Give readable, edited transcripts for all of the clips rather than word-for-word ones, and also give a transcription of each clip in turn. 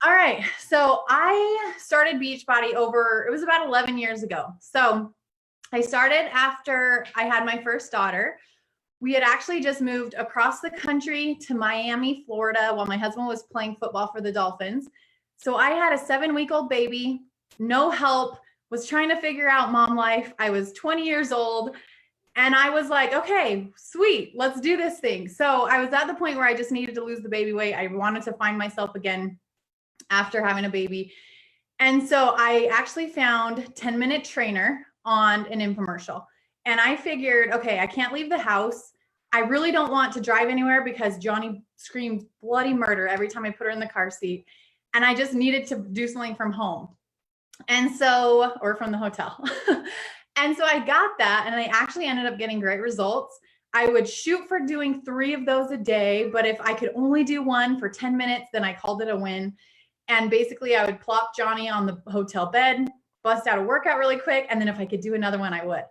All right. So I started Beachbody it was about 11 years ago. So I started after I had my first daughter. We had actually just moved across the country to Miami, Florida, while my husband was playing football for the Dolphins. So I had a 7-week-old baby, no help, was trying to figure out mom life. I was 20 years old. And I was like, okay, sweet, let's do this thing. So I was at the point where I just needed to lose the baby weight. I wanted to find myself again after having a baby. And so I actually found 10-minute trainer on an infomercial. And I figured, okay, I can't leave the house. I really don't want to drive anywhere because Johnny screamed bloody murder every time I put her in the car seat. And I just needed to do something from home. And so, or from the hotel. And so I got that, and I actually ended up getting great results. I would shoot for doing 3 of those a day, but if I could only do one for 10 minutes, then I called it a win. And basically I would plop Johnny on the hotel bed, bust out a workout really quick. And then if I could do another one, I would.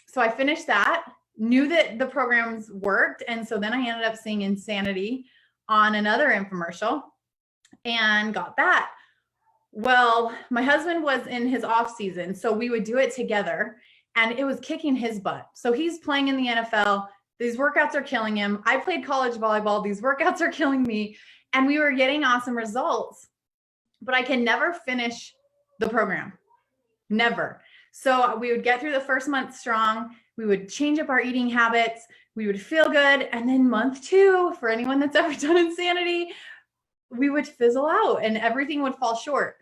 So I finished that, knew that the programs worked. And so then I ended up seeing Insanity on another infomercial and got that. Well, my husband was in his off season, so we would do it together, and it was kicking his butt. So he's playing in the NFL. These workouts are killing him. I played college volleyball. These workouts are killing me. And we were getting awesome results, but I can never finish the program. Never. So we would get through the first month strong. We would change up our eating habits. We would feel good. And then month 2, for anyone that's ever done Insanity, we would fizzle out and everything would fall short.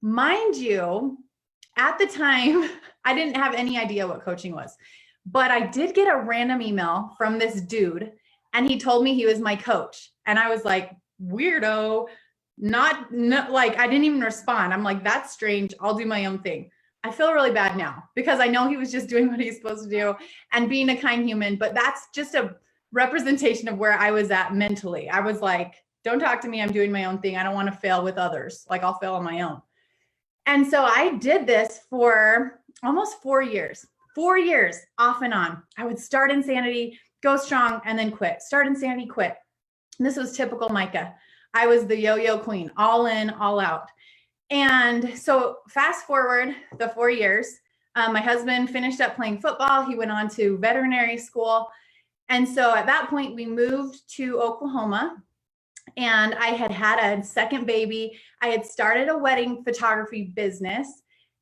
Mind you, at the time, I didn't have any idea what coaching was, but I did get a random email from this dude, and he told me he was my coach. And I was like, weirdo, not like, I didn't even respond. I'm like, that's strange. I'll do my own thing. I feel really bad now because I know he was just doing what he's supposed to do and being a kind human, but that's just a representation of where I was at mentally. I was like, don't talk to me. I'm doing my own thing. I don't want to fail with others. Like, I'll fail on my own. And so I did this for almost 4 years, 4 years off and on. I would start Insanity, go strong, and then quit. Start Insanity, quit. And this was typical Micah. I was the yo-yo queen, all in, all out. And so fast forward the 4 years, my husband finished up playing football. He went on to veterinary school. And so at that point, we moved to Oklahoma. And I had a second baby. I had started a wedding photography business,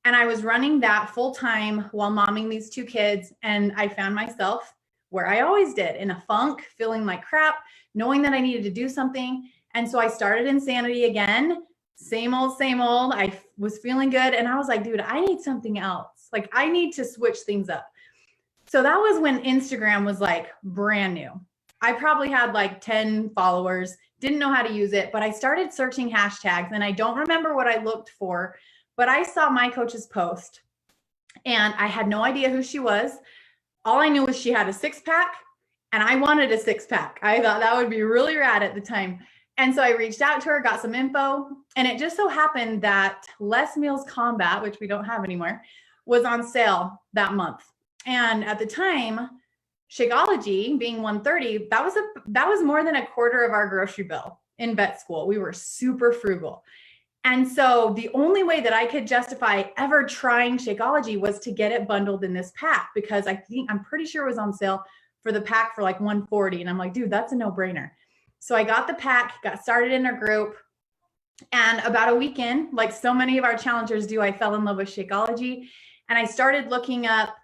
and I was running that full time while momming these 2 kids. And I found myself where I always did, in a funk, feeling like crap, knowing that I needed to do something. And so I started Insanity again, same old, same old. I was feeling good. And I was like, dude, I need something else. Like, I need to switch things up. So that was when Instagram was like brand new. I probably had like 10 followers, didn't know how to use it, but I started searching hashtags, and I don't remember what I looked for, but I saw my coach's post and I had no idea who she was. All I knew was she had a 6-pack, and I wanted a 6-pack. I thought that would be really rad at the time. And so I reached out to her, got some info, and it just so happened that Les Mills Combat, which we don't have anymore, was on sale that month. And at the time, Shakeology being $130, that was more than a quarter of our grocery bill in vet school. We were super frugal. And so the only way that I could justify ever trying Shakeology was to get it bundled in this pack, because I'm pretty sure it was on sale for the pack for like $140. And I'm like, dude, that's a no-brainer. So I got the pack, got started in a group, and about a week in, like so many of our challengers do, I fell in love with Shakeology, and I started looking up,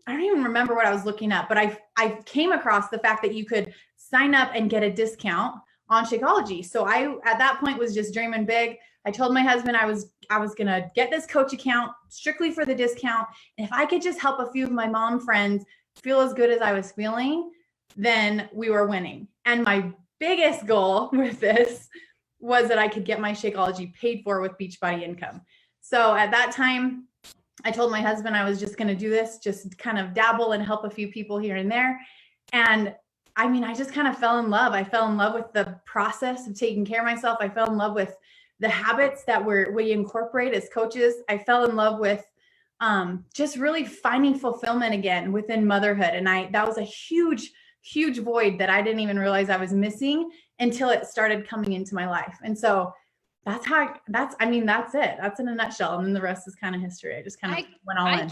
I don't even remember what I was looking up, but I came across the fact that you could sign up and get a discount on Shakeology. So I, at that point, was just dreaming big. I told my husband I was going to get this coach account strictly for the discount. And if I could just help a few of my mom friends feel as good as I was feeling, then we were winning. And my biggest goal with this was that I could get my Shakeology paid for with Beachbody income. So at that time, I told my husband I was just going to do this, just kind of dabble and help a few people here and there. And I mean, I just kind of fell in love. I fell in love with the process of taking care of myself. I fell in love with the habits that we incorporate as coaches. I fell in love with just really finding fulfillment again within motherhood. And that was a huge, huge void that I didn't even realize I was missing until it started coming into my life. And so that's it. That's in a nutshell. And then the rest is kind of history. I just kind of went all in.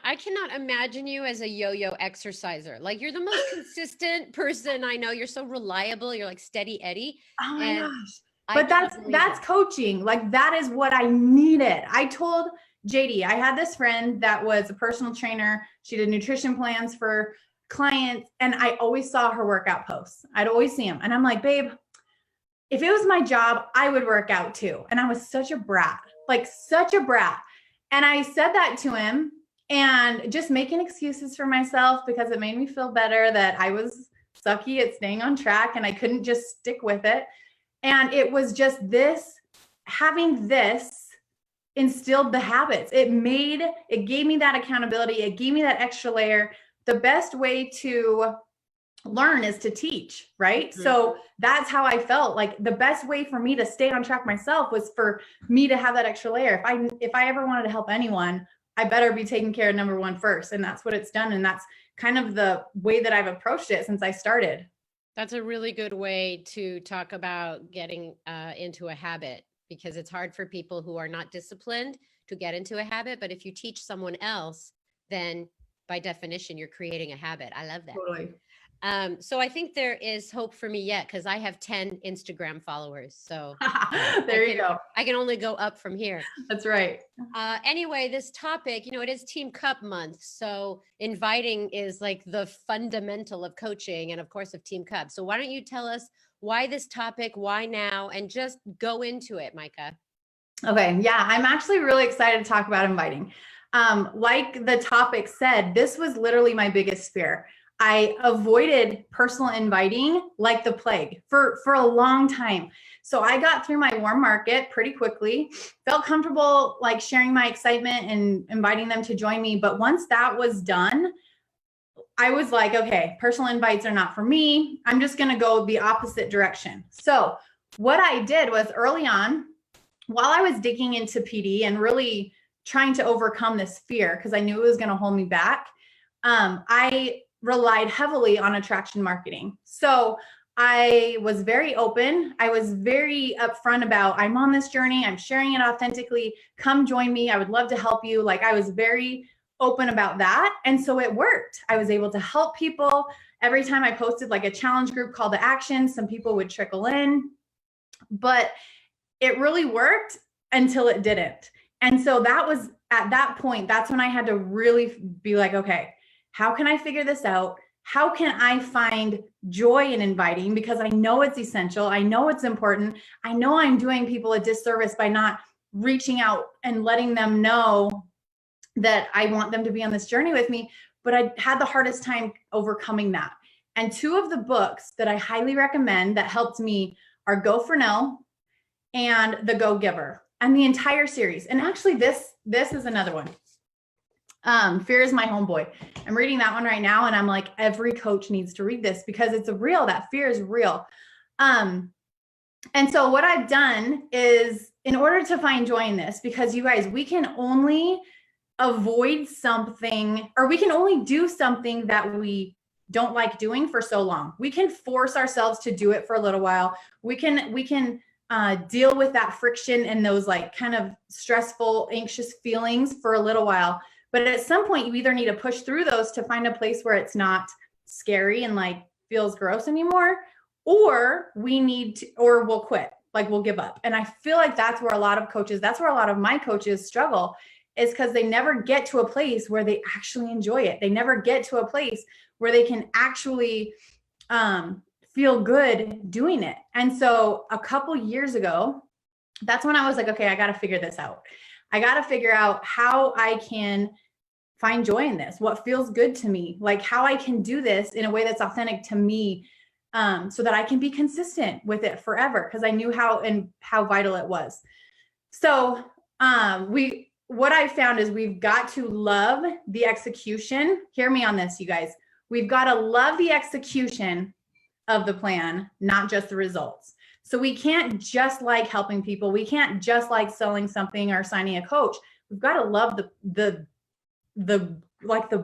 I cannot imagine you as a yo-yo exerciser. Like, you're the most consistent person I know. You're so reliable. You're like steady Eddie. Oh my gosh. But that's coaching. Like, that is what I needed. I told JD, I had this friend that was a personal trainer. She did nutrition plans for clients, and I always saw her workout posts. I'd always see them. And I'm like, babe, if it was my job, I would work out too. And I was such a brat, like such a brat. And I said that to him, and just making excuses for myself because it made me feel better that I was sucky at staying on track and I couldn't just stick with it. And it was just having this instilled the habits. It gave me that accountability. It gave me that extra layer. The best way to learn is to teach, right? Mm-hmm. So that's how I felt. Like, the best way for me to stay on track myself was for me to have that extra layer. If I ever wanted to help anyone, I better be taking care of number one first. And that's what it's done. And that's kind of the way that I've approached it since I started. That's a really good way to talk about getting into a habit, because it's hard for people who are not disciplined to get into a habit. But if you teach someone else, then by definition, you're creating a habit. I love that. Totally. So I think there is hope for me yet, because I have 10 Instagram followers. So there you go. I can only go up from here. That's right. Anyway, this topic, it is Team Cup month. So inviting is like the fundamental of coaching and of course of Team Cup. So why don't you tell us why this topic, why now, and just go into it, Micah. Okay. Yeah. I'm actually really excited to talk about inviting. Like the topic said, this was literally my biggest fear. I avoided personal inviting like the plague for a long time. So I got through my warm market pretty quickly, felt comfortable like sharing my excitement and inviting them to join me. But once that was done, I was like, okay, personal invites are not for me. I'm just going to go the opposite direction. So what I did was, early on, while I was digging into PD and really trying to overcome this fear, because I knew it was going to hold me back, I relied heavily on attraction marketing. So I was very open. I was very upfront about, I'm on this journey. I'm sharing it authentically. Come join me. I would love to help you. Like, I was very open about that. And so it worked. I was able to help people. Every time I posted like a challenge group call to action, some people would trickle in, but it really worked until it didn't. And so that was, at that point, that's when I had to really be like, okay, how can I figure this out? How can I find joy in inviting? Because I know it's essential. I know it's important. I know I'm doing people a disservice by not reaching out and letting them know that I want them to be on this journey with me. But I had the hardest time overcoming that. And two of the books that I highly recommend that helped me are Go for No and The Go Giver, and the entire series. And actually this is another one. Fear is my homeboy. I'm reading that one right now. And I'm like, every coach needs to read this because it's real. That fear is real. And so what I've done is, in order to find joy in this, because you guys, we can only avoid something, or we can only do something that we don't like doing for so long. We can force ourselves to do it for a little while. We can deal with that friction and those like kind of stressful, anxious feelings for a little while. But at some point, you either need to push through those to find a place where it's not scary and like feels gross anymore, or we'll quit, like we'll give up. And I feel like that's where a lot of my coaches struggle, is because they never get to a place where they actually enjoy it. They never get to a place where they can actually feel good doing it. And so a couple years ago, that's when I was like, okay, I got to figure this out. I got to figure out how I can find joy in this, what feels good to me, like how I can do this in a way that's authentic to me, so that I can be consistent with it forever, because I knew how vital it was. So what I found is we've got to love the execution. Hear me on this, you guys. We've got to love the execution of the plan, not just the results. So we can't just like helping people. We can't just like selling something or signing a coach. We've got to love the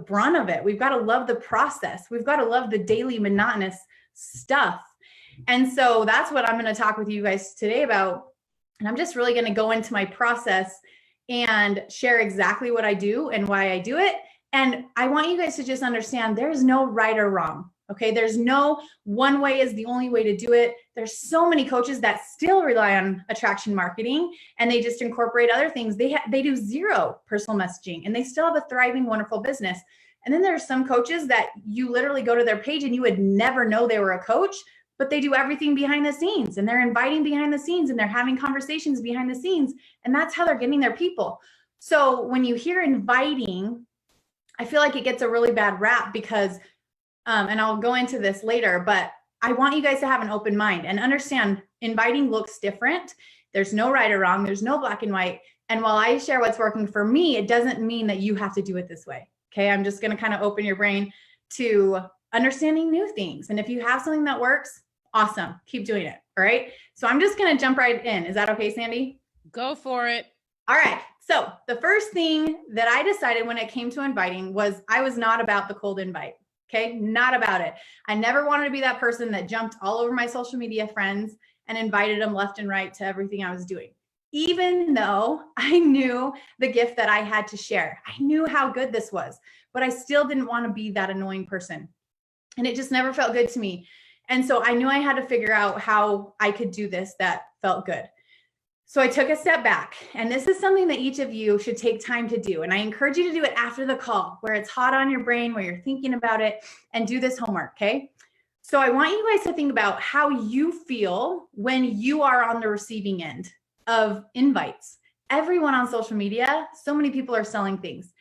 brunt of it. We've got to love the process. We've got to love the daily monotonous stuff. And so that's what I'm going to talk with you guys today about. And I'm just really going to go into my process and share exactly what I do and why I do it. And I want you guys to just understand there's no right or wrong. Okay. There's no one way is the only way to do it. There's so many coaches that still rely on attraction marketing and they just incorporate other things. They do zero personal messaging and they still have a thriving, wonderful business. And then there's some coaches that you literally go to their page and you would never know they were a coach, but they do everything behind the scenes and they're inviting behind the scenes and they're having conversations behind the scenes. And that's how they're getting their people. So when you hear inviting, I feel like it gets a really bad rap because and I'll go into this later, but I want you guys to have an open mind and understand inviting looks different. There's no right or wrong. There's no black and white. And while I share what's working for me, it doesn't mean that you have to do it this way. Okay. I'm just going to kind of open your brain to understanding new things. And if you have something that works, awesome. Keep doing it. All right. So I'm just going to jump right in. Is that okay, Sandy? Go for it. All right. So the first thing that I decided when it came to inviting was I was not about the cold invite. Okay. Not about it. I never wanted to be that person that jumped all over my social media friends and invited them left and right to everything I was doing. Even though I knew the gift that I had to share, I knew how good this was, but I still didn't want to be that annoying person. And it just never felt good to me. And so I knew I had to figure out how I could do this that felt good. So I took a step back, and this is something that each of you should take time to do. And I encourage you to do it after the call where it's hot on your brain, where you're thinking about it, and do this homework. Okay. So I want you guys to think about how you feel when you are on the receiving end of invites. Everyone on social media, so many people are selling things.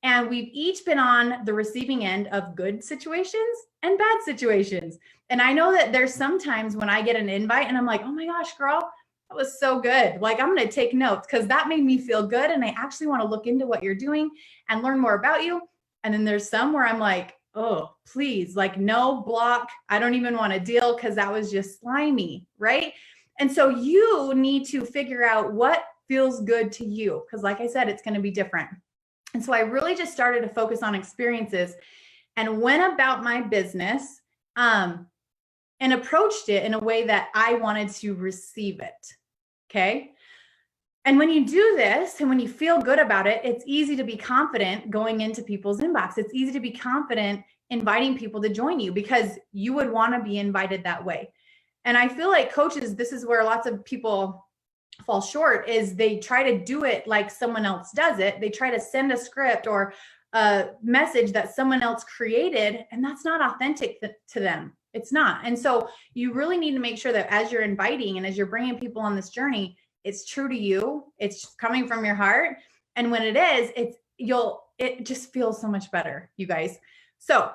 And we've each been on the receiving end of good situations and bad situations. And I know that there's sometimes when I get an invite and I'm like, oh my gosh, girl, that was so good. Like, I'm going to take notes because that made me feel good. And I actually want to look into what you're doing and learn more about you. And then there's some where I'm like, oh, please, like no, block. I don't even want to deal because that was just slimy, right? And so you need to figure out what feels good to you. Because like I said, it's going to be different. And so I really just started to focus on experiences and went about my business and approached it in a way that I wanted to receive it. Okay. And when you do this and when you feel good about it, it's easy to be confident going into people's inbox. It's easy to be confident inviting people to join you because you would want to be invited that way. And I feel like coaches, this is where lots of people fall short, is they try to do it like someone else does it. They try to send a script or a message that someone else created, and that's not authentic to them. It's not. And so you really need to make sure that as you're inviting and as you're bringing people on this journey, it's true to you. It's coming from your heart. And when it is, it just feels so much better, you guys. So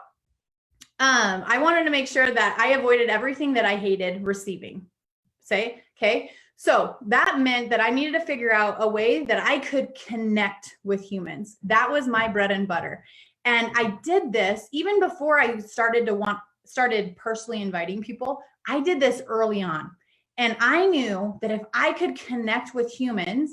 I wanted to make sure that I avoided everything that I hated receiving. Okay. So that meant that I needed to figure out a way that I could connect with humans. That was my bread and butter. And I did this even before I started personally inviting people. I did this early on. And I knew that if I could connect with humans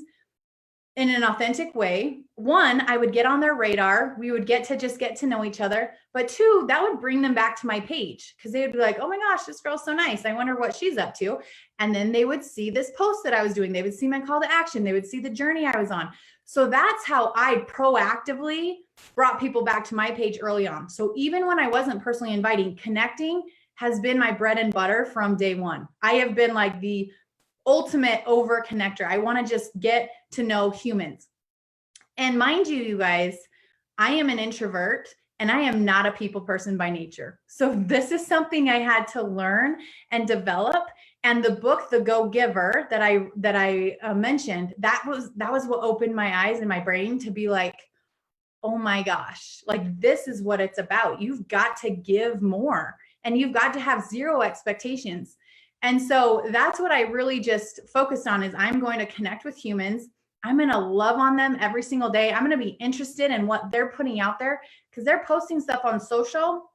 in an authentic way, one, I would get on their radar. We would get to know each other. But two, that would bring them back to my page because they would be like, oh my gosh, this girl's so nice. I wonder what she's up to. And then they would see this post that I was doing. They would see my call to action. They would see the journey I was on. So that's how I proactively brought people back to my page early on. So even when I wasn't personally inviting, connecting has been my bread and butter from day one. I have been like the ultimate over connector. I want to just get to know humans. And mind you, you guys, I am an introvert and I am not a people person by nature. So this is something I had to learn and develop. And the book, The Go-Giver, that I mentioned, that was what opened my eyes and my brain to be like, oh my gosh, like this is what it's about. You've got to give more and you've got to have zero expectations. And so that's what I really just focused on is I'm going to connect with humans. I'm going to love on them every single day. I'm going to be interested in what they're putting out there because they're posting stuff on social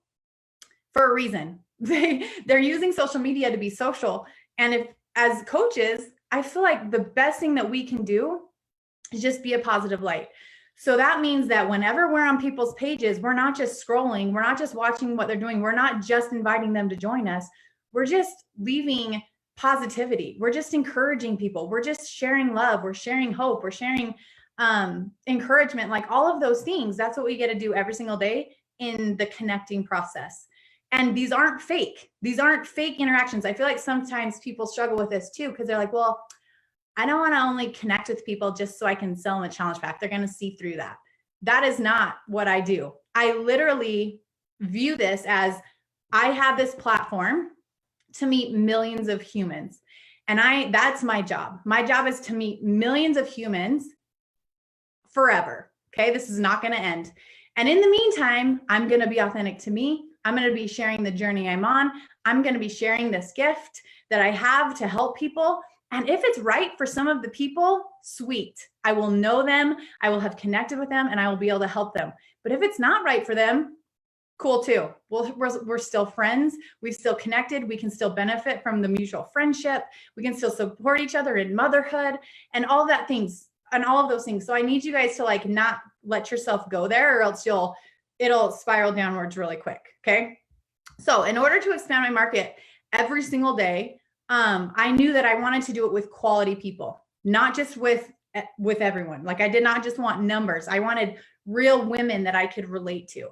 for a reason. They're using social media to be social. And if as coaches, I feel like the best thing that we can do is just be a positive light. So that means that whenever we're on people's pages, we're not just scrolling. We're not just watching what they're doing. We're not just inviting them to join us. we're just leaving positivity. We're just encouraging people. We're just sharing love. We're sharing hope. We're sharing encouragement, like all of those things. That's what we get to do every single day in the connecting process. And these aren't fake. These aren't fake interactions. I feel like sometimes people struggle with this too, because they're like, well, I don't want to only connect with people just so I can sell them a challenge pack. They're going to see through that. That is not what I do. I literally view this as I have this platform to meet millions of humans. And that's my job. My job is to meet millions of humans forever. Okay. This is not going to end. And in the meantime, I'm going to be authentic to me. I'm going to be sharing the journey I'm on. I'm going to be sharing this gift that I have to help people. And if it's right for some of the people, sweet. I will know them. I will have connected with them and I will be able to help them. But if it's not right for them, cool too. We're still friends. We've still connected. We can still benefit from the mutual friendship. We can still support each other in motherhood and all that things and all of those things. So I need you guys to like not let yourself go there, or else it'll spiral downwards really quick. Okay. So in order to expand my market every single day, I knew that I wanted to do it with quality people, not just with everyone. Like I did not just want numbers. I wanted real women that I could relate to.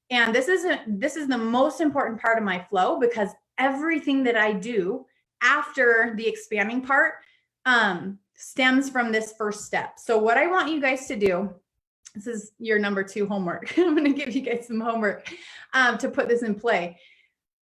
And this is the most important part of my flow, because everything that I do after the expanding part stems from this first step. So what I want you guys to do, this is your number 2 homework. I'm going to give you guys some homework to put this in play.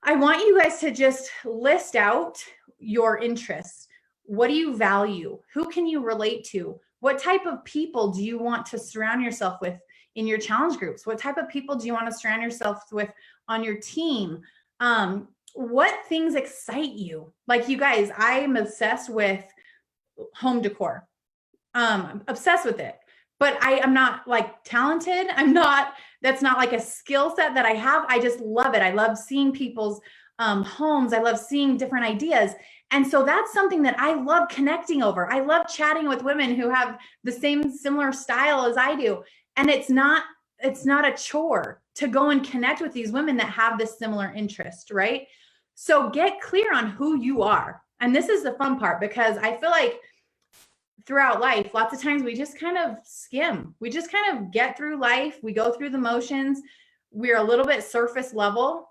I want you guys to just list out your interests. What do you value? Who can you relate to? What type of people do you want to surround yourself with in your challenge groups? What type of people do you want to surround yourself with on your team? What things excite you? Like you guys, I am obsessed with home decor. I'm obsessed with it, but I am not like talented. That's not like a skill set that I have. I just love it. I love seeing people's homes. I love seeing different ideas. And so that's something that I love connecting over. I love chatting with women who have the similar style as I do. And it's not a chore to go and connect with these women that have this similar interest, right? So get clear on who you are. And this is the fun part, because I feel like throughout life, lots of times we just kind of skim. We just kind of get through life. We go through the motions. We're a little bit surface level.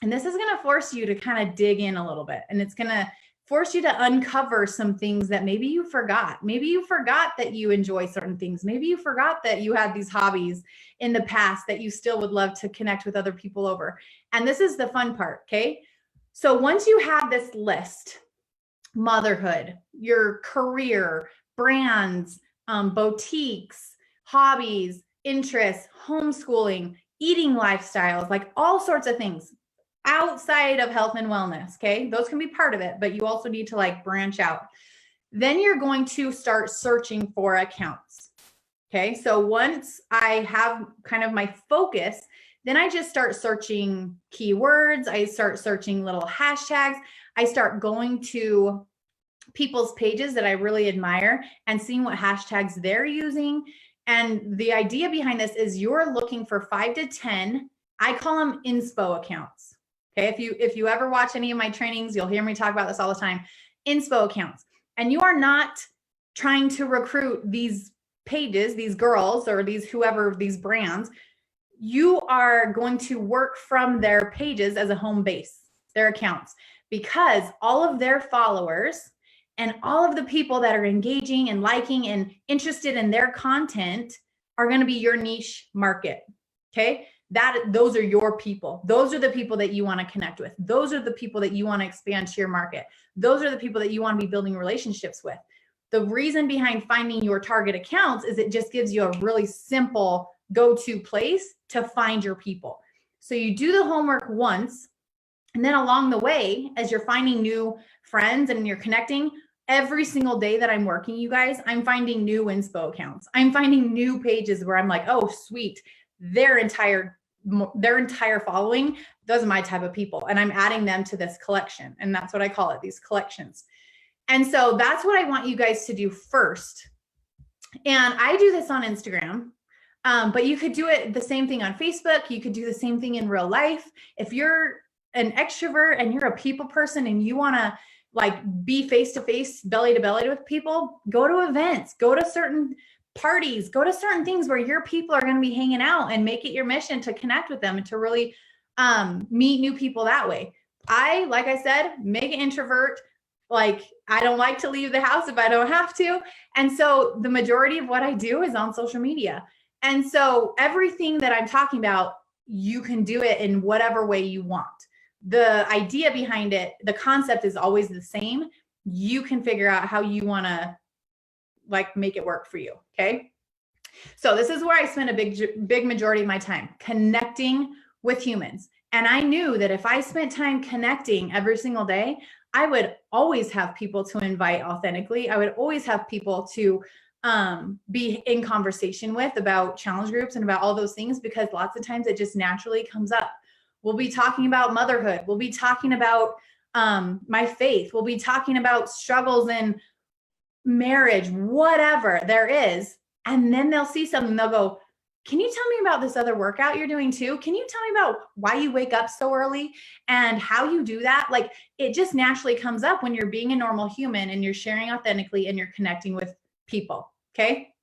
And this is going to force you to kind of dig in a little bit. And it's going to force you to uncover some things that maybe you forgot. Maybe you forgot that you enjoy certain things. Maybe you forgot that you had these hobbies in the past that you still would love to connect with other people over. And this is the fun part, okay? So once you have this list, motherhood, your career, brands, boutiques, hobbies, interests, homeschooling, eating lifestyles, like all sorts of things outside of health and wellness. Okay. Those can be part of it, but you also need to like branch out. Then you're going to start searching for accounts. Okay. So once I have kind of my focus, then I just start searching keywords. I start searching little hashtags. I start going to people's pages that I really admire and seeing what hashtags they're using. And the idea behind this is you're looking for 5 to 10, I call them inspo accounts. Okay. If you ever watch any of my trainings, you'll hear me talk about this all the time. Inspo accounts. And you are not trying to recruit these pages, these girls, or these brands. You are going to work from their pages as a home base, their accounts, because all of their followers and all of the people that are engaging and liking and interested in their content are going to be your niche market. Okay. Those are your people. Those are the people that you want to connect with. Those are the people that you want to expand to your market. Those are the people that you want to be building relationships with. The reason behind finding your target accounts is it just gives you a really simple go-to place to find your people. So you do the homework once, and then along the way, as you're finding new friends and you're connecting, every single day that I'm working, you guys, I'm finding new inspo accounts. I'm finding new pages where I'm like, oh, sweet. Their entire following, those are my type of people. And I'm adding them to this collection. And that's what I call it, these collections. And so that's what I want you guys to do first. And I do this on Instagram, but you could do it the same thing on Facebook. You could do the same thing in real life. If you're an extrovert and you're a people person and you want to like be face to face, belly to belly with people, go to events, go to certain parties, go to certain things where your people are going to be hanging out, and make it your mission to connect with them and to really meet new people that way. Like I said, mega introvert. Like, I don't like to leave the house if I don't have to. And so the majority of what I do is on social media. And so everything that I'm talking about, you can do it in whatever way you want. The idea behind it, the concept is always the same. You can figure out how you want to like make it work for you. Okay. So this is where I spend a big majority of my time connecting with humans. And I knew that if I spent time connecting every single day, I would always have people to invite authentically. I would always have people to be in conversation with about challenge groups and about all those things, because lots of times it just naturally comes up. We'll be talking about motherhood. We'll be talking about my faith. We'll be talking about struggles in marriage, whatever there is. And then they'll see something, they'll go, can you tell me about this other workout you're doing too? Can you tell me about why you wake up so early and how you do that? Like, it just naturally comes up when you're being a normal human and you're sharing authentically and you're connecting with people. Okay.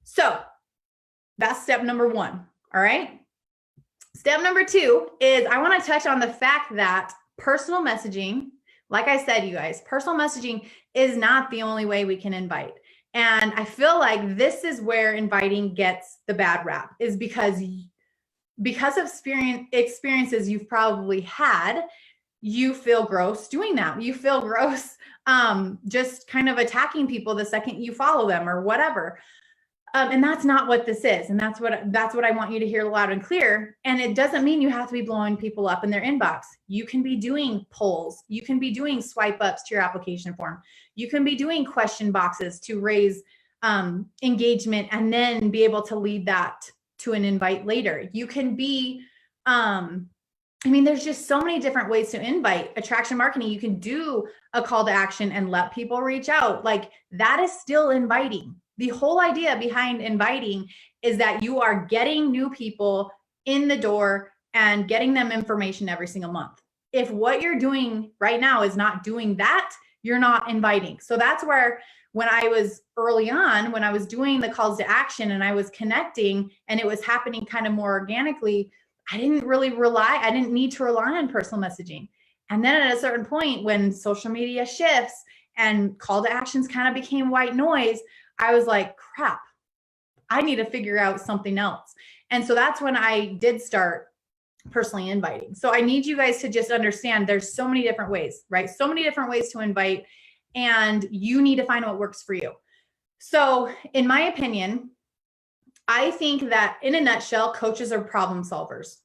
So that's step number one. All right. Step number two is I want to touch on the fact that personal messaging, like I said, you guys, personal messaging is not the only way we can invite. And I feel like this is where inviting gets the bad rap, is because of experiences you've probably had, you feel gross doing that. You feel gross just kind of attacking people the second you follow them or whatever. And that's not what this is. And that's what I want you to hear loud and clear. And it doesn't mean you have to be blowing people up in their inbox. You can be doing polls. You can be doing swipe ups to your application form. You can be doing question boxes to raise engagement and then be able to lead that to an invite later. You can be, there's just so many different ways to invite. Attraction marketing, you can do a call to action and let people reach out. Like, that is still inviting. The whole idea behind inviting is that you are getting new people in the door and getting them information every single month. If what you're doing right now is not doing that, you're not inviting. So that's where, when I was early on, when I was doing the calls to action and I was connecting and it was happening kind of more organically, I didn't need to rely on personal messaging. And then at a certain point, when social media shifts and call to actions kind of became white noise, I was like, crap, I need to figure out something else. And so that's when I did start personally inviting. So I need you guys to just understand there's so many different ways, right? So many different ways to invite, and you need to find what works for you. So in my opinion, I think that in a nutshell, coaches are problem solvers,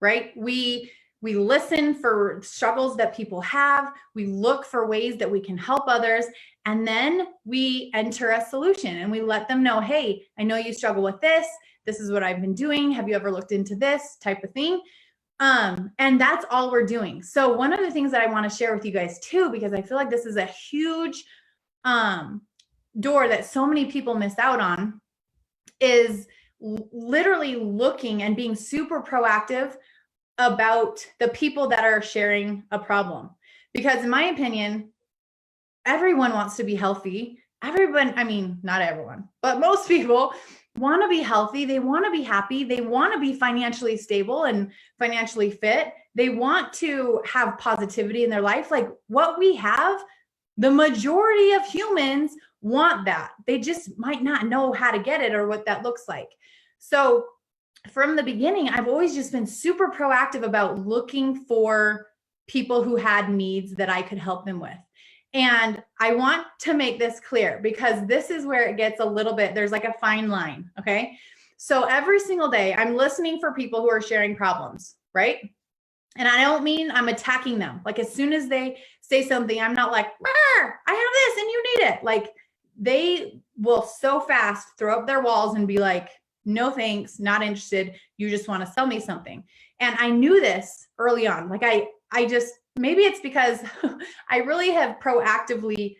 right? We listen for struggles that people have. We look for ways that we can help others. And then we enter a solution and we let them know, hey, I know you struggle with this. This is what I've been doing. Have you ever looked into this type of thing? And that's all we're doing. So one of the things that I want to share with you guys too, because I feel like this is a huge door that so many people miss out on, is literally looking and being super proactive about the people that are sharing a problem. Because in my opinion, everyone wants to be healthy. Not everyone, but most people want to be healthy. They want to be happy. They want to be financially stable and financially fit. They want to have positivity in their life. Like what we have, the majority of humans want that. They just might not know how to get it or what that looks like. So from the beginning, I've always just been super proactive about looking for people who had needs that I could help them with. And I want to make this clear, because this is where it gets a little bit, there's like a fine line. Okay. So every single day I'm listening for people who are sharing problems, right? And I don't mean I'm attacking them. Like as soon as they say something, I'm not like, I have this and you need it. Like they will so fast throw up their walls and be like, no, thanks, not interested. You just want to sell me something. And I knew this early on. Like I just, maybe it's because I really have proactively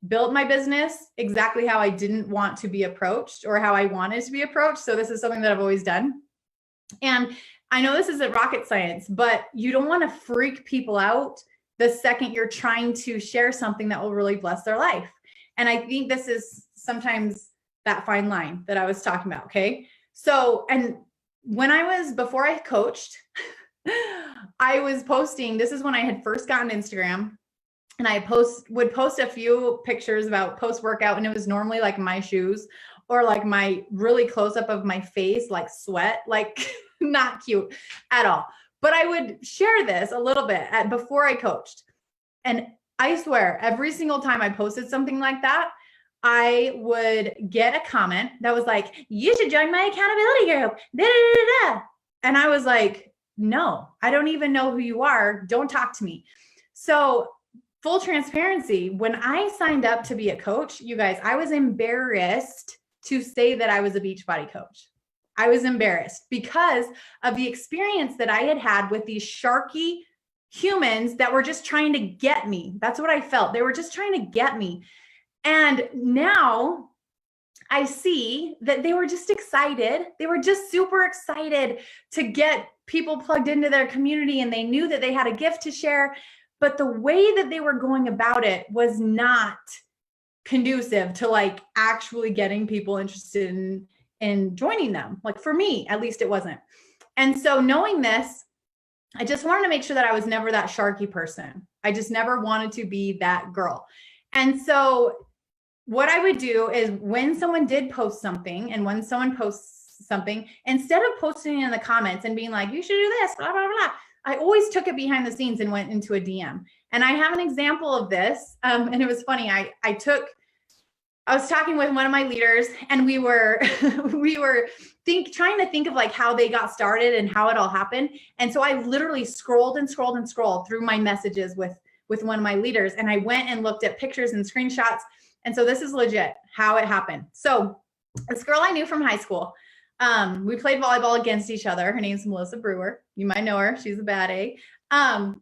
built my business exactly how I didn't want to be approached or how I wanted to be approached. So this is something that I've always done. And I know this isn't rocket science, but you don't want to freak people out the second you're trying to share something that will really bless their life. And I think this is sometimes that fine line that I was talking about. Okay. So, and before I coached, I was posting, this is when I had first gotten Instagram, and I would post a few pictures about post workout, and it was normally like my shoes or like my really close up of my face, like sweat, like not cute at all. But I would share this a little bit before I coached. And I swear, every single time I posted something like that, I would get a comment that was like, you should join my accountability group. Da, da, da, da. And I was like, no, I don't even know who you are. Don't talk to me. So full transparency, when I signed up to be a coach, you guys, I was embarrassed to say that I was a Beachbody coach. I was embarrassed because of the experience that I had had with these sharky humans that were just trying to get me. That's what I felt. They were just trying to get me. And now I see that they were just excited. They were just super excited to get people plugged into their community, and they knew that they had a gift to share. But the way that they were going about it was not conducive to like actually getting people interested in joining them. Like for me, at least it wasn't. And so knowing this, I just wanted to make sure that I was never that sharky person. I just never wanted to be that girl. And so what I would do is when someone did post something, and when someone posts something, instead of posting in the comments and being like, you should do this, blah, blah, blah, I always took it behind the scenes and went into a DM. And I have an example of this. And it was funny. I was talking with one of my leaders, and we were trying to think of like how they got started and how it all happened. And so I literally scrolled and scrolled and scrolled through my messages with one of my leaders. And I went and looked at pictures and screenshots. And so this is legit how it happened. So this girl I knew from high school, we played volleyball against each other. Her name's Melissa Brewer. You might know her. She's a bad A.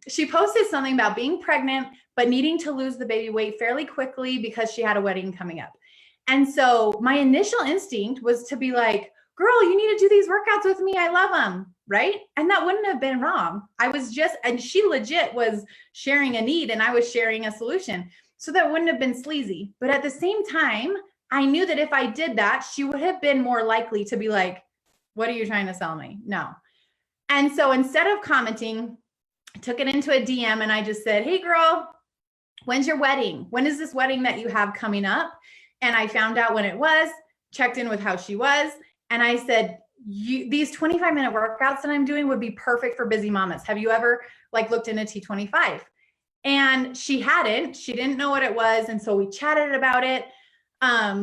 She posted something about being pregnant, but needing to lose the baby weight fairly quickly because she had a wedding coming up. And so my initial instinct was to be like, girl, you need to do these workouts with me. I love them. Right. And that wouldn't have been wrong. And she legit was sharing a need, and I was sharing a solution. So that wouldn't have been sleazy. But at the same time, I knew that if I did that, she would have been more likely to be like, what are you trying to sell me? No. And so instead of commenting, I took it into a DM, and I just said, hey girl, when's your wedding? When is this wedding that you have coming up? And I found out when it was, checked in with how she was. And I said, these 25-minute workouts that I'm doing would be perfect for busy mamas. Have you ever like looked into T25? And she didn't know what it was. And so we chatted about it.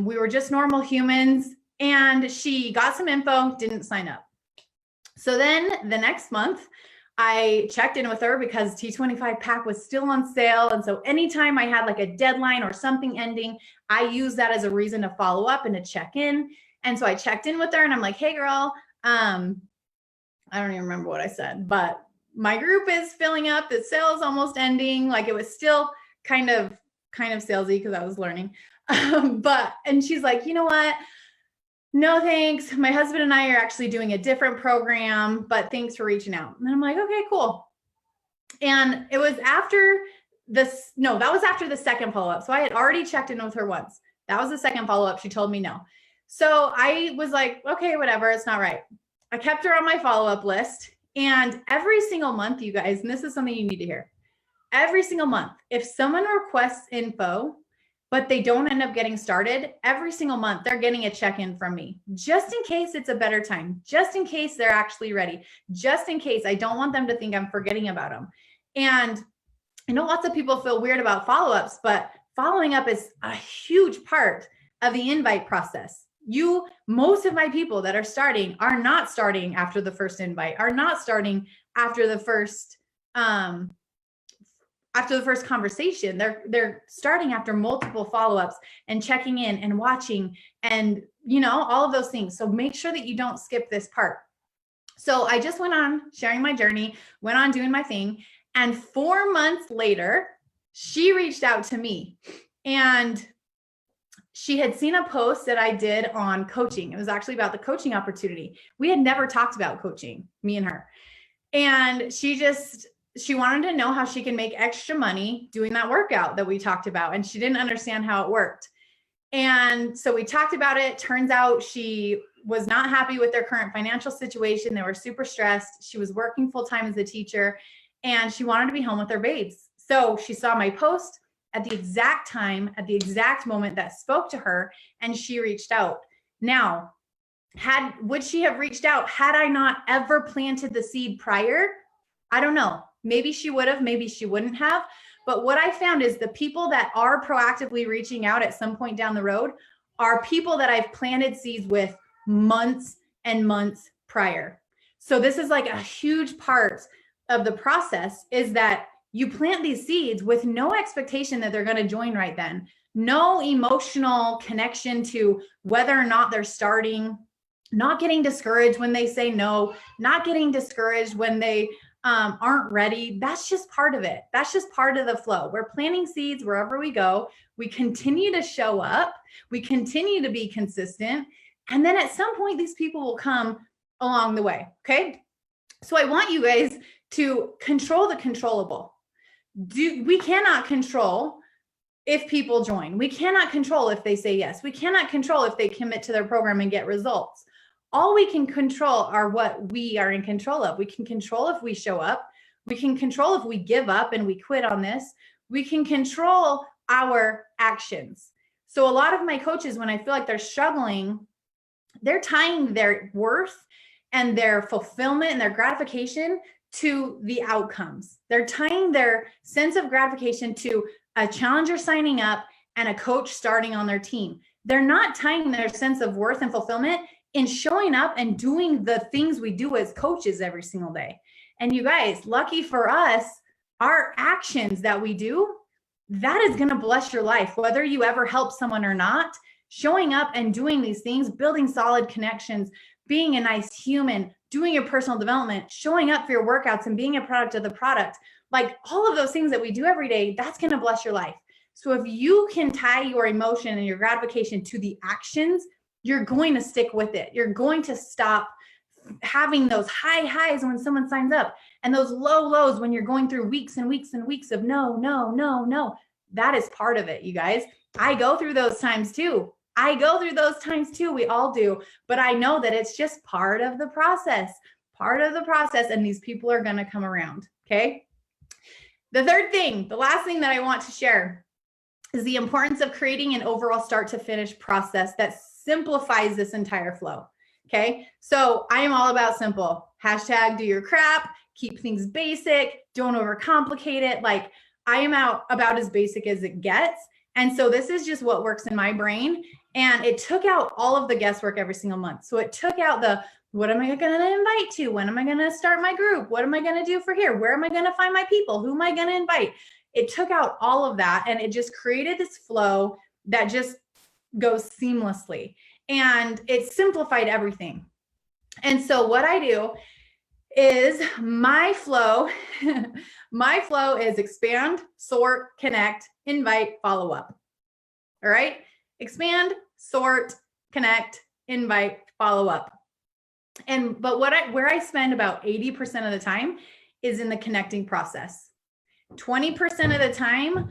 We were just normal humans, and she got some info, didn't sign up. So then the next month I checked in with her because T25 pack was still on sale. And so anytime I had like a deadline or something ending, I used that as a reason to follow up and to check in. And so I checked in with her, and I'm like, hey girl, I don't even remember what I said, but my group is filling up. The sale is almost ending. Like it was still kind of salesy because I was learning. And she's like, you know what? No, thanks. My husband and I are actually doing a different program, but thanks for reaching out. And I'm like, okay, cool. And it was after that was after the second follow-up. So I had already checked in with her once. That was the second follow-up. She told me no. So I was like, okay, whatever. It's not right. I kept her on my follow-up list. And every single month, you guys, and this is something you need to hear, every single month, if someone requests info, but they don't end up getting started, every single month, they're getting a check-in from me, just in case it's a better time, just in case they're actually ready, just in case I don't want them to think I'm forgetting about them. And I know lots of people feel weird about follow-ups, but following up is a huge part of the invite process. Most of my people that are starting are not starting after the first invite, are not starting after the first conversation. They're starting after multiple follow-ups and checking in and watching and, all of those things. So make sure that you don't skip this part. So I just went on sharing my journey, went on doing my thing. And 4 months later, she reached out to me, and she had seen a post that I did on coaching. It was actually about the coaching opportunity. We had never talked about coaching, me and her. And she wanted to know how she can make extra money doing that workout that we talked about. And she didn't understand how it worked. And so we talked about it. Turns out she was not happy with their current financial situation. They were super stressed. She was working full-time as a teacher, and she wanted to be home with her babes. So she saw my post at the exact time, at the exact moment that spoke to her, and she reached out. Now, would she have reached out had I not ever planted the seed prior? I don't know. Maybe she would have, maybe she wouldn't have. But what I found is the people that are proactively reaching out at some point down the road are people that I've planted seeds with months and months prior. So this is like a huge part of the process, is that you plant these seeds with no expectation that they're going to join right then. No emotional connection to whether or not they're starting, not getting discouraged when they say no, not getting discouraged when they aren't ready. That's just part of it. That's just part of the flow. We're planting seeds wherever we go. We continue to show up. We continue to be consistent. And then at some point, these people will come along the way. Okay. So I want you guys to control the controllable. We cannot control if people join. We cannot control if they say yes. We cannot control if they commit to their program and get results. All we can control are what we are in control of. We can control if we show up. We can control if we give up and we quit on this. We can control our actions. So a lot of my coaches, when I feel like they're struggling, they're tying their worth and their fulfillment and their gratification to the outcomes. They're tying their sense of gratification to a challenger signing up and a coach starting on their team. They're not tying their sense of worth and fulfillment in showing up and doing the things we do as coaches every single day. And you guys, lucky for us, our actions that we do, that is going to bless your life, whether you ever help someone or not. Showing up and doing these things, building solid connections, being a nice human, doing your personal development, showing up for your workouts and being a product of the product, like all of those things that we do every day, that's going to bless your life. So if you can tie your emotion and your gratification to the actions, you're going to stick with it. You're going to stop having those high highs when someone signs up and those low lows when you're going through weeks and weeks and weeks of no, no, no, no. That is part of it, you guys. I go through those times too. We all do. But I know that it's just part of the process, and these people are going to come around. Okay. The third thing, the last thing that I want to share is the importance of creating an overall start to finish process that simplifies this entire flow. Okay. So I am all about simple. Hashtag do your crap, keep things basic, don't overcomplicate it. Like I am about as basic as it gets. And so this is just what works in my brain. And it took out all of the guesswork every single month. So it took out what am I going to invite to? When am I going to start my group? What am I going to do for here? Where am I going to find my people? Who am I going to invite? It took out all of that. And it just created this flow that just goes seamlessly. And it simplified everything. And so what I do is my flow is expand, sort, connect, invite, follow up. All right. Expand, sort, connect, invite, follow up. But where I spend about 80% of the time is in the connecting process. 20% of the time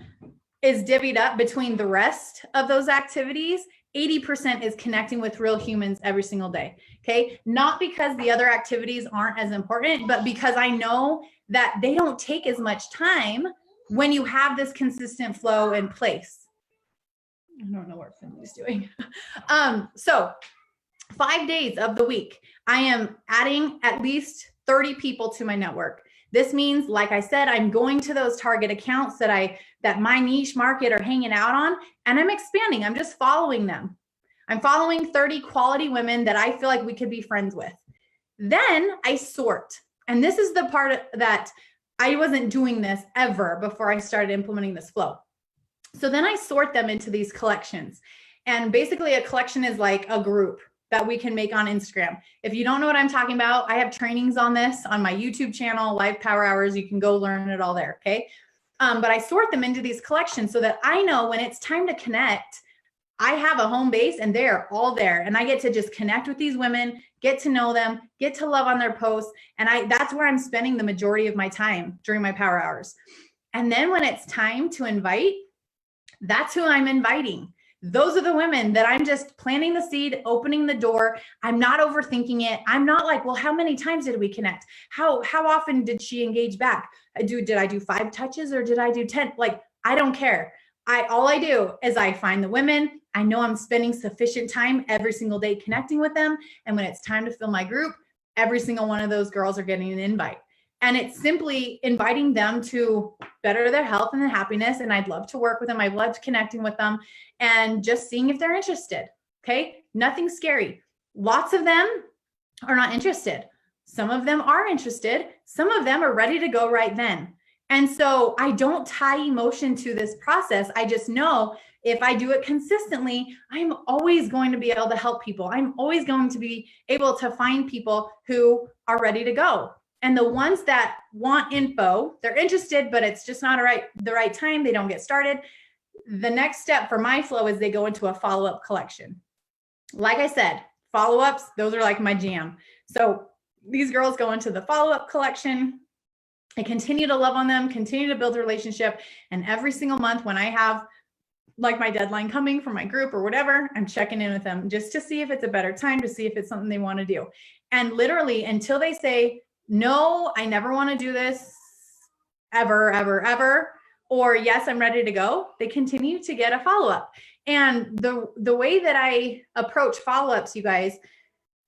is divvied up between the rest of those activities. 80% is connecting with real humans every single day. Okay. Not because the other activities aren't as important, but because I know that they don't take as much time when you have this consistent flow in place. I don't know what Finley's doing. So 5 days of the week, I am adding at least 30 people to my network. This means, like I said, I'm going to those target accounts that my niche market are hanging out on, and I'm expanding. I'm just following them. I'm following 30 quality women that I feel like we could be friends with. Then I sort. And this is the part that I wasn't doing this ever before I started implementing this flow. So then I sort them into these collections. And basically a collection is like a group that we can make on Instagram. If you don't know what I'm talking about, I have trainings on this on my YouTube channel, Live Power Hours. You can go learn it all there. Okay. But I sort them into these collections so that I know when it's time to connect, I have a home base and they're all there, and I get to just connect with these women, get to know them, get to love on their posts. And that's where I'm spending the majority of my time during my power hours. And then when it's time to invite, that's who I'm inviting. Those are the women that I'm just planting the seed, opening the door. I'm not overthinking it. I'm not like, well, how many times did we connect? How often did she engage back? Did I do 5 touches or did I do 10? Like, I don't care. All I do is I find the women. I know I'm spending sufficient time every single day connecting with them. And when it's time to fill my group, every single one of those girls are getting an invite. And it's simply inviting them to better their health and their happiness. And I'd love to work with them. I loved connecting with them and just seeing if they're interested. Okay. Nothing scary. Lots of them are not interested. Some of them are interested. Some of them are ready to go right then. And so I don't tie emotion to this process. I just know if I do it consistently, I'm always going to be able to help people. I'm always going to be able to find people who are ready to go. And the ones that want info, they're interested, but it's just not the right time. They don't get started. The next step for my flow is they go into a follow-up collection. Like I said, follow-ups, those are like my jam. So these girls go into the follow-up collection. I continue to love on them, continue to build a relationship. And every single month when I have like my deadline coming for my group or whatever, I'm checking in with them just to see if it's a better time, to see if it's something they want to do. And literally until they say, no, I never want to do this ever, ever, ever, or yes, I'm ready to go, they continue to get a follow-up. And the way that I approach follow-ups, you guys,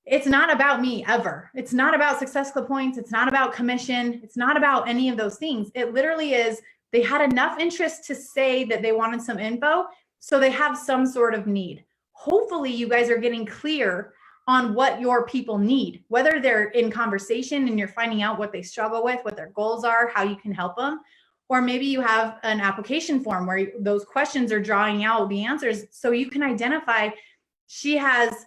it's not about me ever. It's not about Success Club points. It's not about commission. It's not about any of those things. It literally is, they had enough interest to say that they wanted some info, so they have some sort of need. Hopefully you guys are getting clear on what your people need, whether they're in conversation and you're finding out what they struggle with, what their goals are, how you can help them. Or maybe you have an application form where those questions are drawing out the answers so you can identify, she has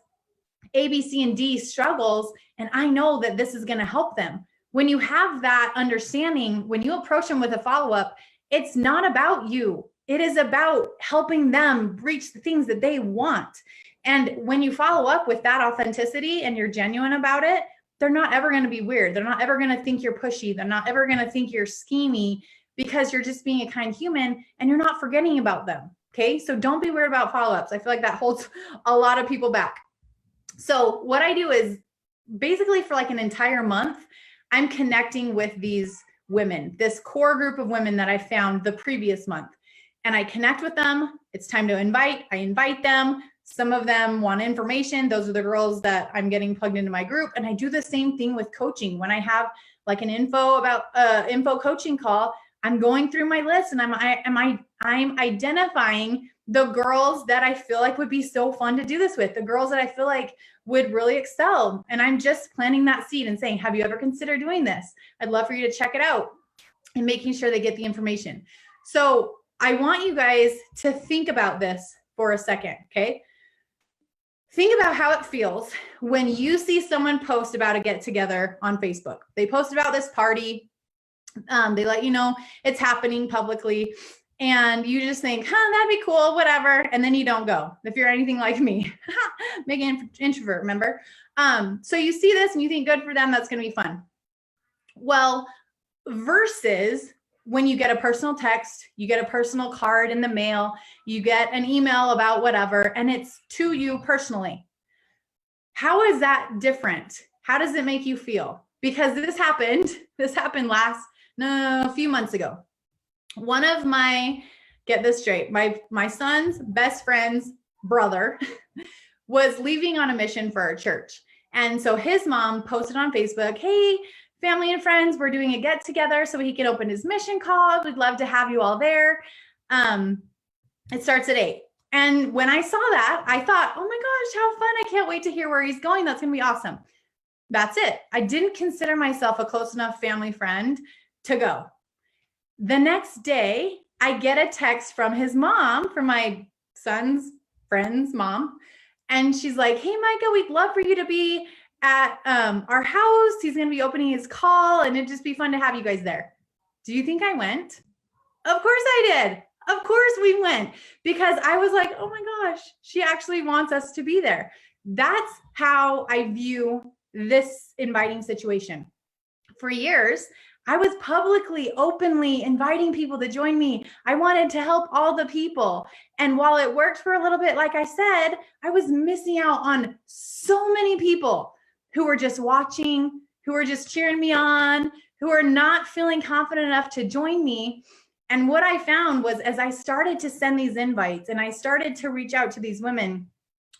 A, B, C, and D struggles, and I know that this is going to help them. When you have that understanding, when you approach them with a follow-up, it's not about you. It is about helping them reach the things that they want. And when you follow up with that authenticity and you're genuine about it, they're not ever going to be weird. They're not ever going to think you're pushy. They're not ever going to think you're schemy, because you're just being a kind human and you're not forgetting about them. Okay. So don't be weird about follow-ups. I feel like that holds a lot of people back. So what I do is basically for like an entire month, I'm connecting with these women, this core group of women that I found the previous month. And I connect with them. It's time to invite. I invite them. Some of them want information. Those are the girls that I'm getting plugged into my group. And I do the same thing with coaching. When I have like an info coaching call, I'm going through my list and I'm identifying the girls that I feel like would be so fun to do this with, the girls that I feel like would really excel. And I'm just planting that seed and saying, have you ever considered doing this? I'd love for you to check it out, and making sure they get the information. So I want you guys to think about this for a second. Okay. Think about how it feels when you see someone post about a get together on Facebook. They post about this party. They let you know it's happening publicly, and you just think, that'd be cool, whatever. And then you don't go. If you're anything like me, make an introvert, remember? So you see this and you think good for them. That's going to be fun. Well, versus when you get a personal text, you get a personal card in the mail, you get an email about whatever, and it's to you personally. How is that different? How does it make you feel? Because this happened a few months ago. One of my, get this straight, my son's best friend's brother was leaving on a mission for our church. And so his mom posted on Facebook, hey, family and friends, we're doing a get together so he can open his mission call. We'd love to have you all there. It starts at 8. And when I saw that, I thought, oh my gosh, how fun. I can't wait to hear where he's going. That's going to be awesome. That's it. I didn't consider myself a close enough family friend to go. The next day, I get a text from his mom, from my son's friend's mom. And she's like, hey, Micah, we'd love for you to be at our house. He's going to be opening his call, and it'd just be fun to have you guys there. Do you think I went? Of course I did. Of course we went, because I was like, oh my gosh, she actually wants us to be there. That's how I view this inviting situation. For years, I was publicly, openly inviting people to join me. I wanted to help all the people. And while it worked for a little bit, like I said, I was missing out on so many people who were just watching, who were just cheering me on, who were not feeling confident enough to join me. And what I found was, as I started to send these invites and I started to reach out to these women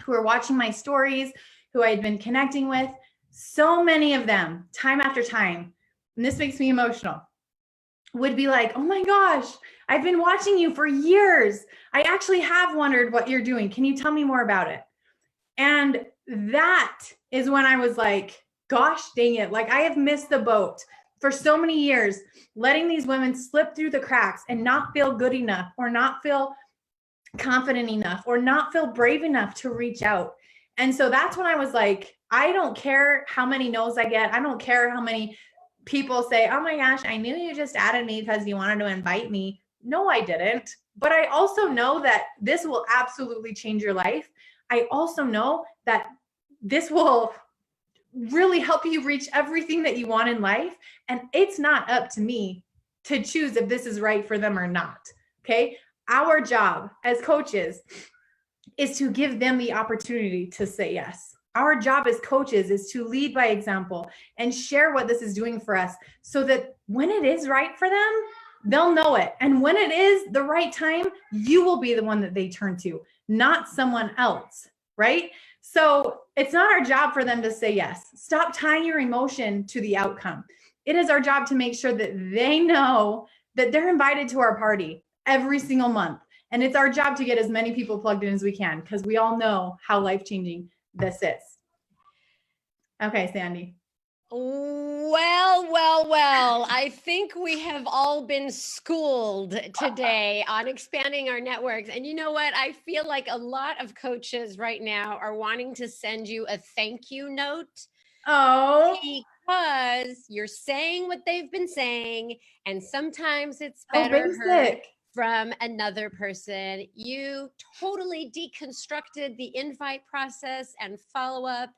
who were watching my stories, who I had been connecting with, so many of them, time after time, and this makes me emotional, would be like, oh my gosh, I've been watching you for years. I actually have wondered what you're doing. Can you tell me more about it? And that is when I was like, gosh, dang it. Like, I have missed the boat for so many years, letting these women slip through the cracks and not feel good enough, or not feel confident enough, or not feel brave enough to reach out. And so that's when I was like, I don't care how many no's I get. I don't care how many people say, oh my gosh, I knew you just added me because you wanted to invite me. No, I didn't. But I also know that this will absolutely change your life. I also know that this will really help you reach everything that you want in life. And it's not up to me to choose if this is right for them or not. Okay. Our job as coaches is to give them the opportunity to say yes. Our job as coaches is to lead by example and share what this is doing for us, so that when it is right for them, they'll know it. And when it is the right time, you will be the one that they turn to, not someone else, right? So it's not our job for them to say yes. Stop tying your emotion to the outcome. It is our job to make sure that they know that they're invited to our party every single month. And it's our job to get as many people plugged in as we can, because we all know how life-changing this is. Okay, Sandy. Well, I think we have all been schooled today on expanding our networks. And you know what? I feel like a lot of coaches right now are wanting to send you a thank you note. Oh, because you're saying what they've been saying, and sometimes it's better heard basic from another person. You totally deconstructed the invite process and follow-up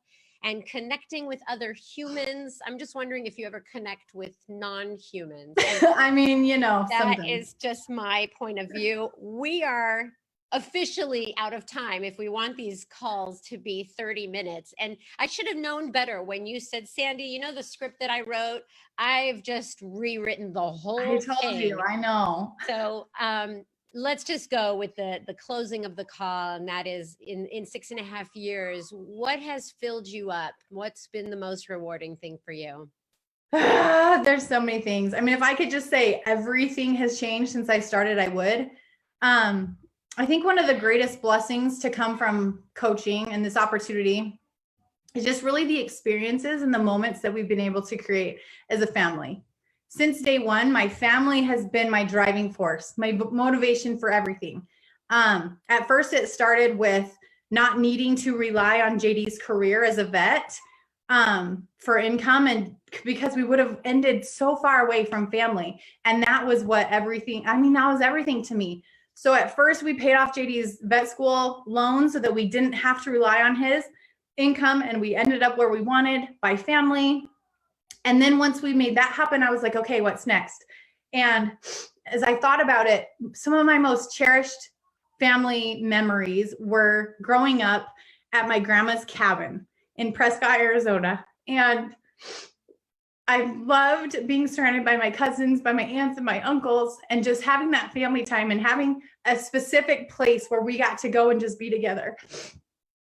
and connecting with other humans. I'm just wondering if you ever connect with non-humans. I mean, you know, that sometimes. is just my point of view. We are officially out of time if we want these calls to be 30 minutes. And I should have known better when you said, Sandy, you know, the script that I wrote, I've just rewritten the whole I told thing. you, I know. So let's just go with the closing of the call. And that is, in 6.5 years, what has filled you up? What's been the most rewarding thing for you? There's so many things. I mean, if I could just say everything has changed since I started, I would. I think one of the greatest blessings to come from coaching and this opportunity is just really the experiences and the moments that we've been able to create as a family. Since day one, my family has been my driving force, my motivation for everything. At first, it started with not needing to rely on JD's career as a vet for income, and because we would have ended so far away from family. And that was that was everything to me. So at first we paid off JD's vet school loan so that we didn't have to rely on his income, and we ended up where we wanted by family. And then once we made that happen, I was like, okay, what's next? And as I thought about it, some of my most cherished family memories were growing up at my grandma's cabin in Prescott, Arizona. And I loved being surrounded by my cousins, by my aunts and my uncles, and just having that family time and having a specific place where we got to go and just be together.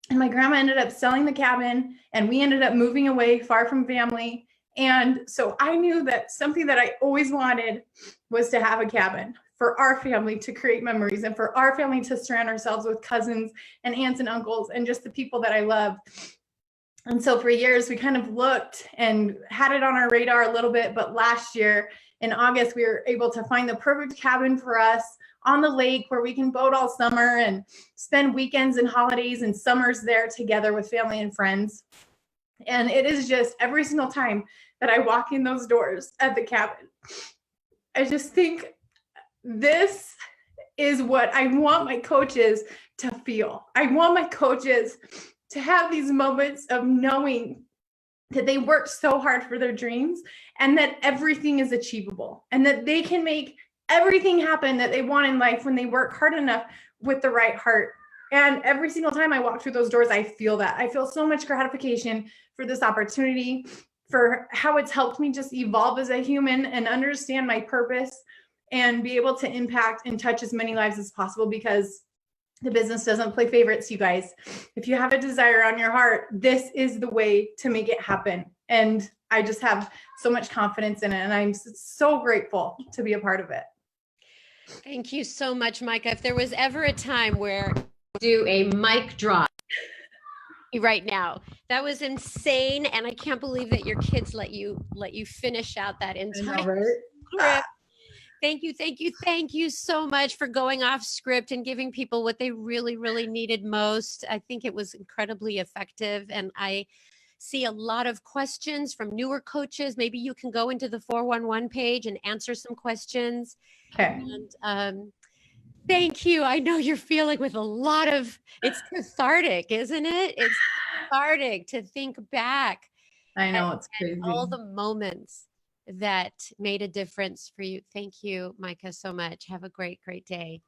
And my grandma ended up selling the cabin, and we ended up moving away far from family. And so I knew that something that I always wanted was to have a cabin for our family to create memories, and for our family to surround ourselves with cousins and aunts and uncles and just the people that I love. And so for years, we kind of looked and had it on our radar a little bit. But last year in August, we were able to find the perfect cabin for us on the lake where we can boat all summer and spend weekends and holidays and summers there together with family and friends. And it is just every single time that I walk in those doors at the cabin, I just think this is what I want my coaches to feel. I want my coaches to have these moments of knowing that they worked so hard for their dreams and that everything is achievable and that they can make everything happen that they want in life when they work hard enough with the right heart. And every single time I walk through those doors, I feel that. I feel so much gratification for this opportunity, for how it's helped me just evolve as a human and understand my purpose and be able to impact and touch as many lives as possible, because the business doesn't play favorites, you guys. If you have a desire on your heart, this is the way to make it happen. And I just have so much confidence in it. And I'm so grateful to be a part of it. Thank you so much, Micah. If there was ever a time where do a mic drop right now, that was insane. And I can't believe that your kids let you finish out that entire script. Thank you so much for going off script and giving people what they really, really needed most. I think it was incredibly effective. And I see a lot of questions from newer coaches. Maybe you can go into the 411 page and answer some questions. Okay. And thank you. I know you're feeling with a lot of, it's cathartic, isn't it? It's cathartic to think back. I know, it's crazy. All the moments that made a difference for you. Thank you, Micah, so much. Have a great, great day.